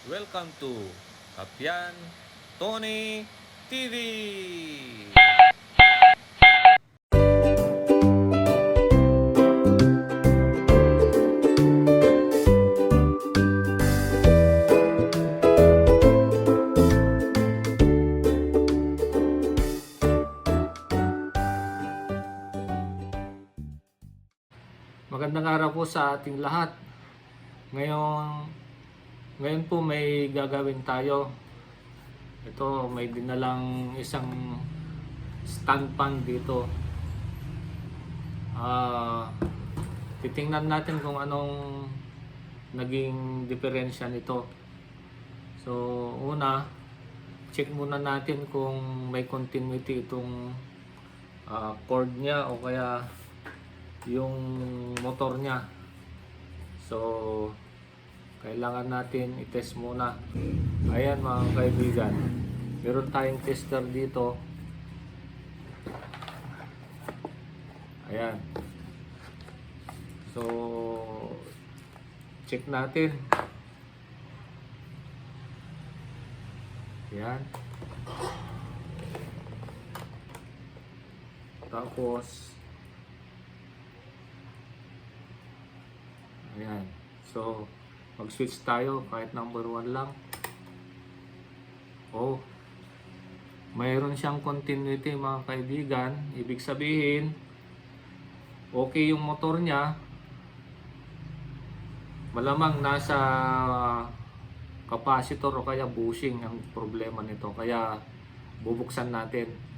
Welcome to Kapian Tony TV! Magandang araw po sa ating lahat. Ngayon po may gagawin tayo. Ito, may dinalang isang stand pan dito. Titingnan natin kung anong naging diferensya nito. So, una, check muna natin kung may continuity itong cord niya o kaya yung motor niya. So, kailangan natin i-test muna. Ayan mga kaibigan, meron tayong tester dito. Ayan. So, check natin. Ayan. Tapos ayan. So, mag-switch tayo kahit number 1 lang. Oh, mayroon siyang continuity mga kaibigan. Ibig sabihin, okay yung motor niya. Malamang nasa capacitor o kaya bushing ang problema nito. Kaya bubuksan natin.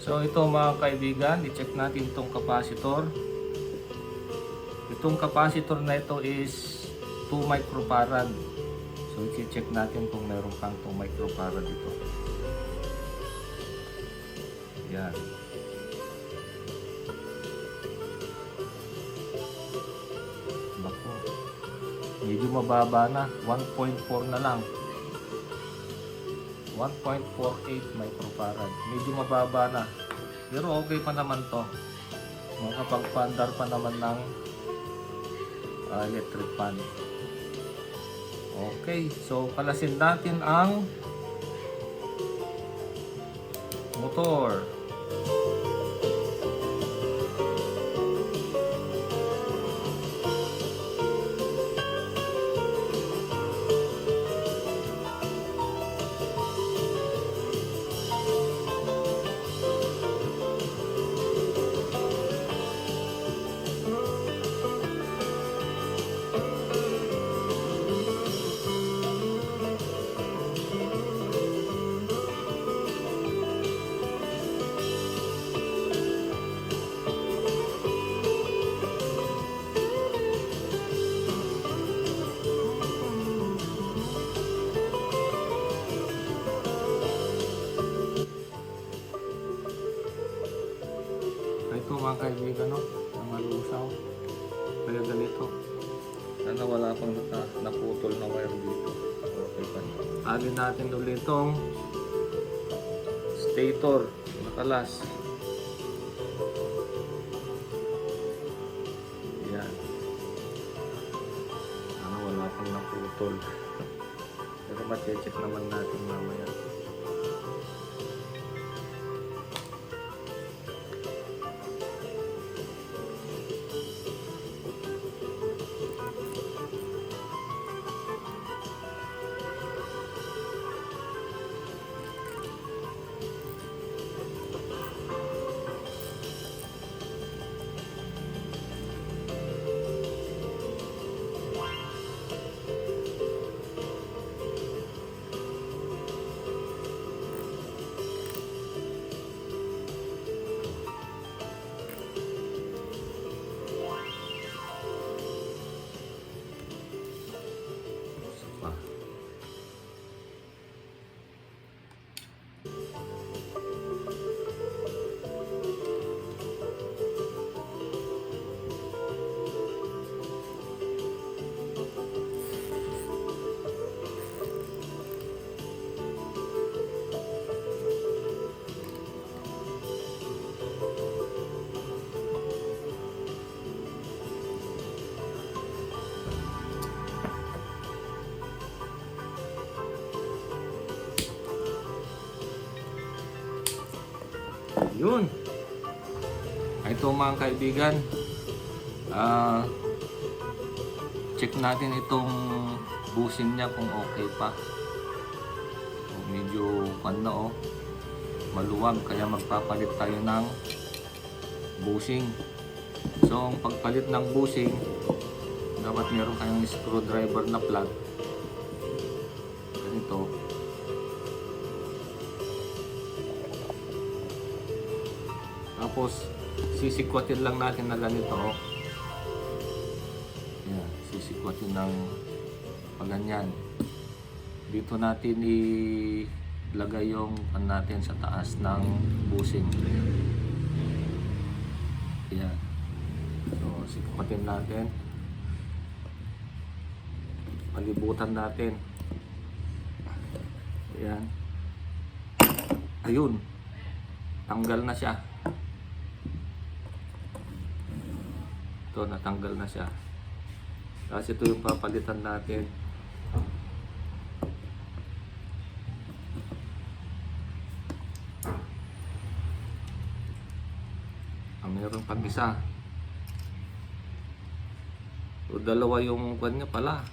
So ito mga kaibigan, i-check natin itong capacitor. Itong capacitor na ito is 2 microfarad. So i-check natin kung meron kang 2 microfarad ito. Yan. Naku, medyo mababa na, 1.4 na lang. 1.48 microfarad. Medyo mababa na. Pero okay pa naman to. Makapag-pandar pa naman ng electric fan. Okay. So, kalasin natin ang motor. Ito mga kaibigan, no? Ang malusaw. Kaya ganito. Sana wala pang naputol na wire dito. Okay pa. Alin natin ulit itong stator. Nakalas. Yan. Sana wala pang naputol. Pero ma-check naman natin mamaya. Yun. Ito mga kaibigan. Check natin itong bushing niya kung okay pa. Medyo maluwag, kaya magpapalit tayo ng bushing. So ang pagpalit ng bushing, dapat meron kayong screwdriver na plug. Ganito. Tapos sisikwatin lang natin na ganito. Yan, sisikwatin ng paganyan. Dito natin ilagay yung natin sa taas ng bushing. Yan. So sikwatin natin. Palibutan natin. Yan. Ayun. Tanggal na siya. Ito, natanggal na siya. Kasi ito yung papalitan natin. Mayroon pang isa. So, dalawa yung kanya pala.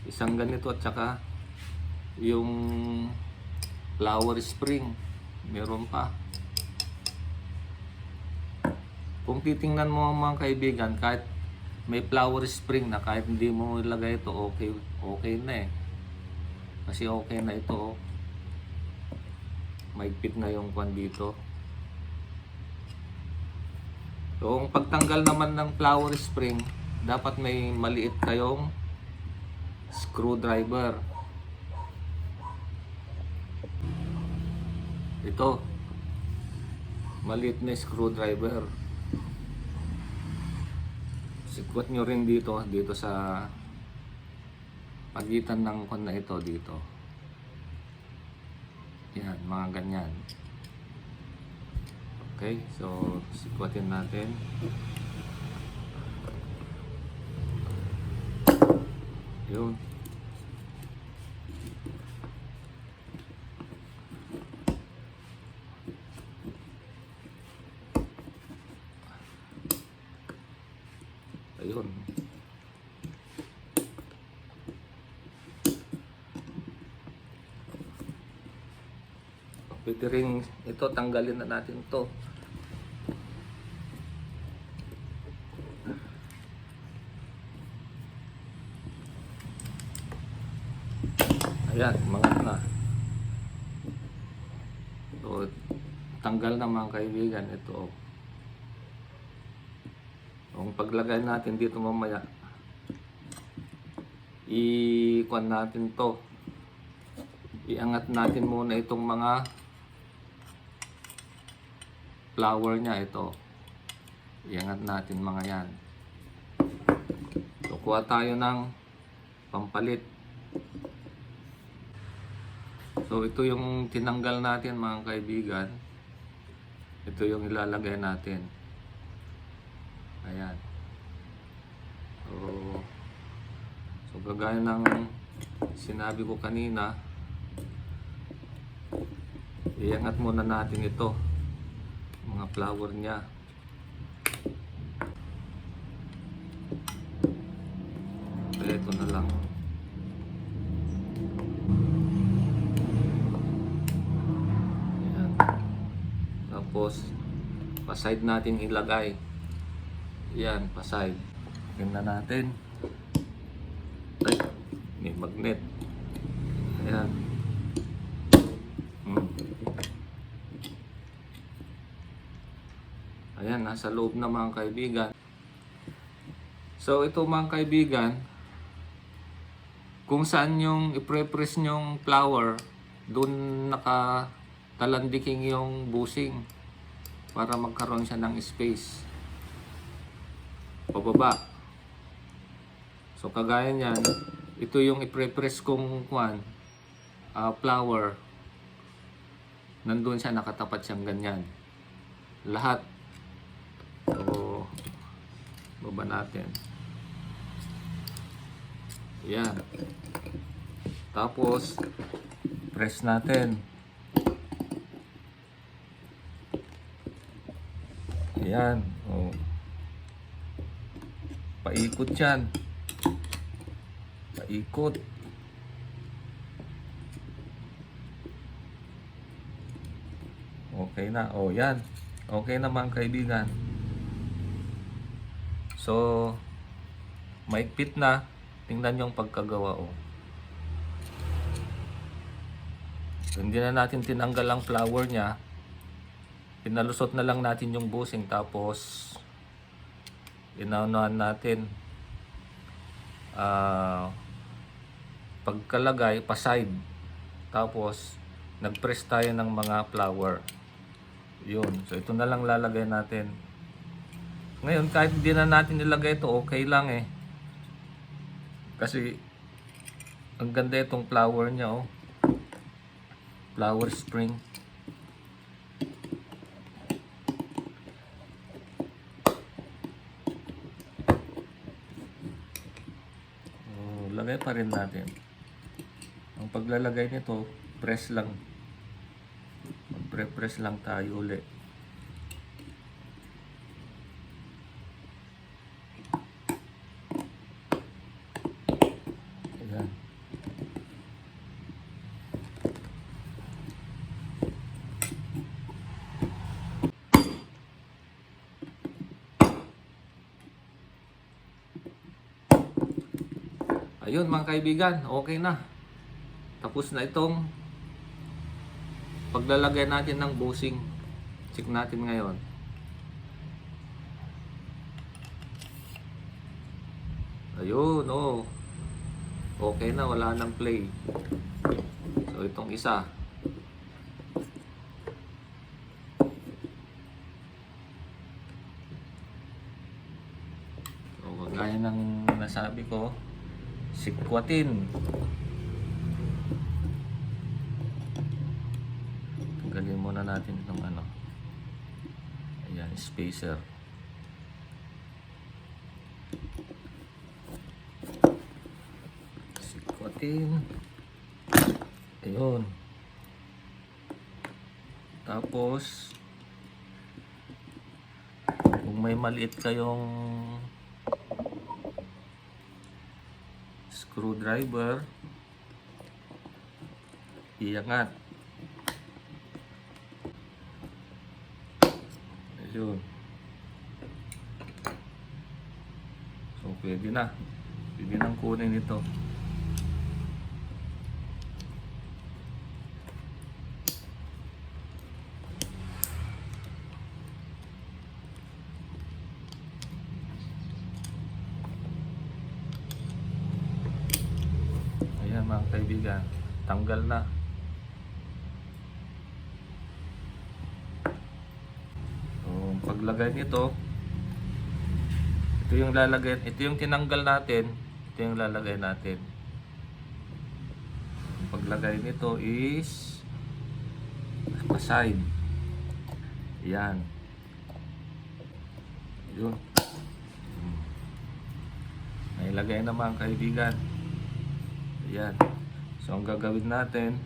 Isang ganito at saka yung flower spring. Meron pa. Kung titingnan mo mga kaibigan, kahit may flower spring na, kahit hindi mo ilagay ito, okay na eh. Kasi okay na ito. Maigpit na yung kwan dito. So, ang pagtanggal naman ng flower spring, dapat may maliit kayong screwdriver. Ito, maliit na screwdriver. Sikwat nyo rin dito sa pagitan ng kon na ito dito. Yan, mga ganyan. Okay, so sikwatin natin. Yun. Ayun. Pwede rin ito, tanggalin na natin to. Ayan, umangat na. So, tanggal na mga kaibigan ito. Kung paglagay natin dito mamaya, i-kuan natin to. Iangat natin muna itong mga flower niya ito. Iangat natin mga yan. So, kuha tayo ng pampalit. So, ito yung tinanggal natin mga kaibigan. Ito yung ilalagay natin. Ayan. So gagaya ng sinabi ko kanina, iangat muna natin ito, mga flower niya. Kaya ito na lang. Ayan. Tapos pa-side natin ilagay. Yan, pa-side. Tingnan natin. Ay, may magnet. Ayan. Ayan, nasa loob na mga kaibigan. So, ito mga kaibigan, kung saan yung i-press nyong flower, doon nakatalandiking yung bushing para magkaroon siya ng space. Pababa. So kagaya niyan, ito yung i-press kong flower. Nandun siya, nakatapat siyang ganyan. Lahat. So baba natin. Yan. Tapos press natin. Ayan. Oh. Paikot yan. Paikot. Okay na. Oh, yan. Okay na mga kaibigan. So, maigpit na. Tingnan yung pagkagawa. Oh. So, hindi na natin tinanggal ang flower niya. Pinalusot na lang natin yung bushing. Tapos, inaunahan natin. Pagkalagay, pa-side. Tapos, nag-press tayo ng mga flower. Yun. So, ito na lang lalagay natin. Ngayon, kahit hindi na natin nilagay ito, okay lang eh. Kasi, ang ganda itong flower niya, oh. Flower spring. Oh, lagay pa rin natin. Ang paglalagay nito, press lang. Magpre-press lang tayo ulit. Ayan. Ayun mga kaibigan, okay na. Tapos na itong paglalagay natin ng bushing. Check natin ngayon. Ayun, oh. Okay na, wala nang play. So itong isa. So kagaya ng nasabi ko, sikwatin. Tanggalin muna natin itong ano. Ayan, spacer. Sikwatin. Ayun. Tapos, kung may maliit kayong screwdriver, iangat. Ayun. So, pwede na. Pwede nang kunin ito. Ayan mga kaibigan. Tanggal na. Paglagay nito, ito yung lalagay, ito yung tinanggal natin, ito yung lalagay natin. Ang paglagay nito is pa-side. Yan. Yun. Nailagay na mga kaibigan. Yan. So ang gagawin natin,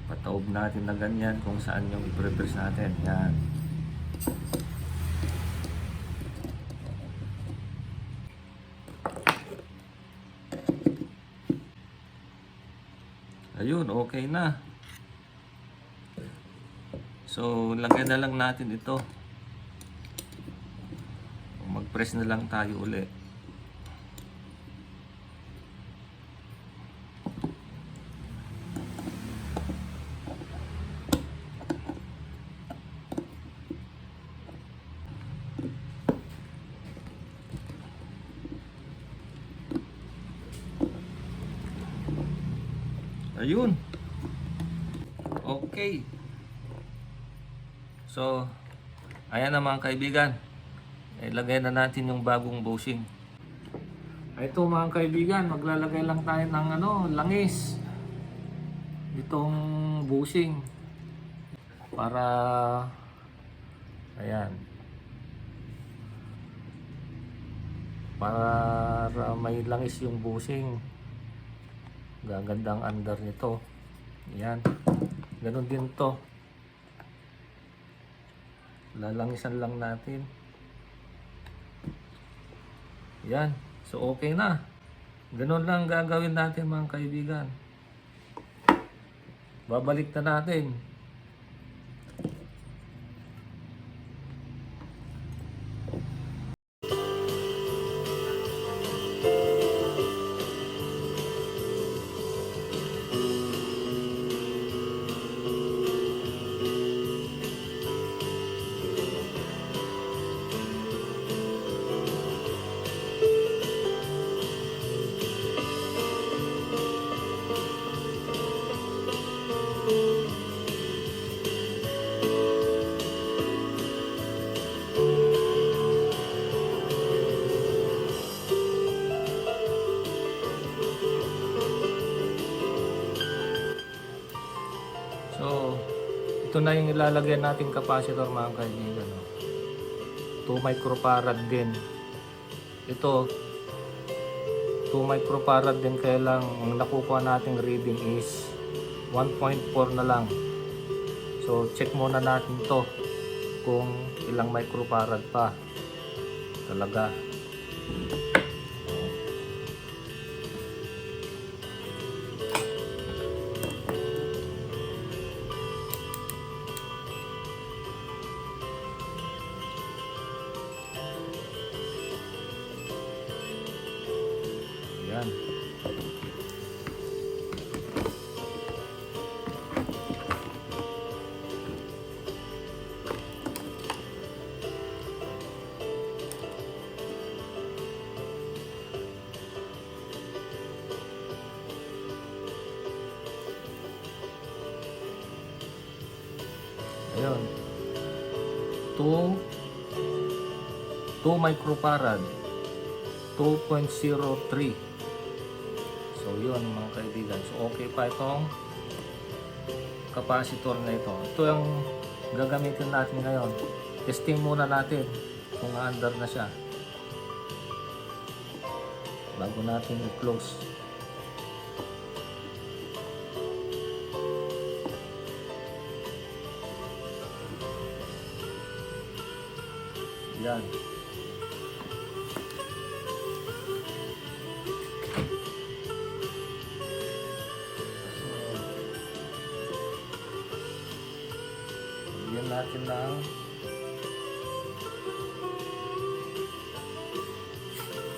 pataob natin na ganyan kung saan yung i-press natin. Yan. Ayun, okay na. So, lagyan na lang natin ito. Mag-press na lang tayo uli. Ayun. Okay. So, ayan na mga kaibigan. Ilagay na natin yung bagong bushing. Ito mga kaibigan, maglalagay lang tayo ng langis. Itong bushing. Para, ayan. Para may langis yung bushing. Gaganda ang under nito. Yan. Ganon din to. Lalangisan lang natin. Yan. So okay na. Ganun lang gagawin natin mga kaibigan. Babalik na natin. So, ito na yung ilalagay nating capacitor mga kaibigan. 2 microfarad din. Ito, 2 microfarad din, kaya lang ang nakukuha nating reading is 1.4 na lang. So, check muna natin to kung ilang microfarad pa talaga. Yan. Ayun. 2 microfarad. 2.03. So yun mga kaibigan. So okay pa itong capacitor na ito. Ito yung gagamitin natin ngayon. Testing muna natin kung under na siya bago natin i-close. Yan.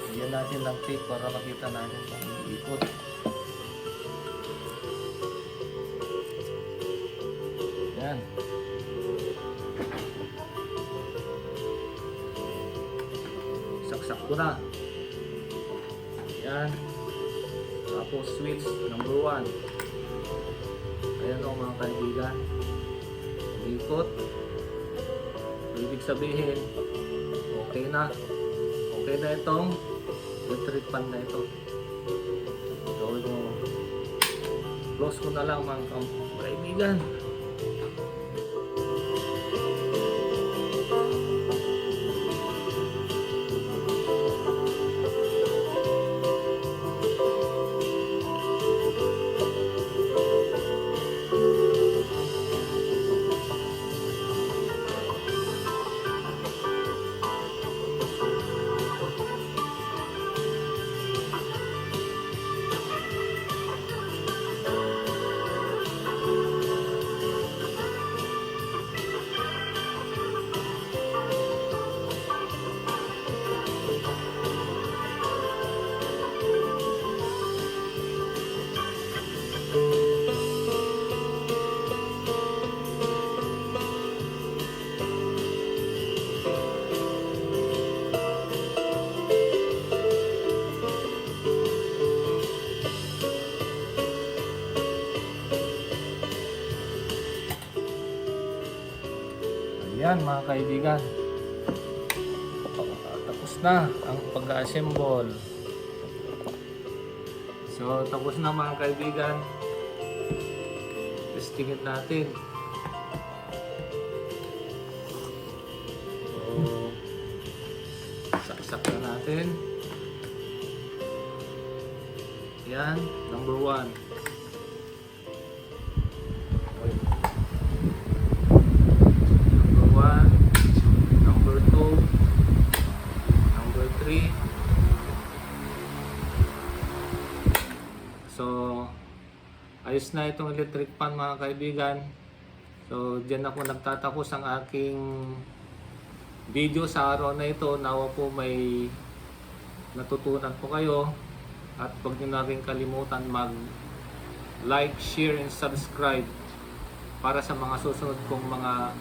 Bigyan natin ng tape para makita natin kung ikot. Yan. Saksak ko na. Yan. Tapos switch number 1. Ayan o mga kaibigan. Ikot. Ibig sabihin, okay na. Okay na itong electric fan na ito. So, close ko na lang mga kaibigan. Ayan mga kaibigan, tapos na ang pag-assemble. So tapos na mga kaibigan, testingin natin. So saksak na natin. Yan, number 1. ayos na itong electric fan mga kaibigan. So dyan ako nagtatapos ang aking video sa araw na ito. Nawa po may natutunan po kayo. At huwag nyo na rin kalimutan mag like, share, and subscribe para sa mga susunod kong mga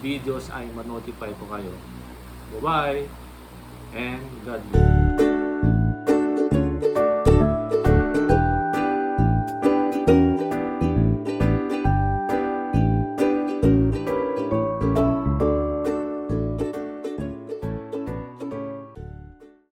videos ay ma-notify po kayo. Bye-bye and God bless.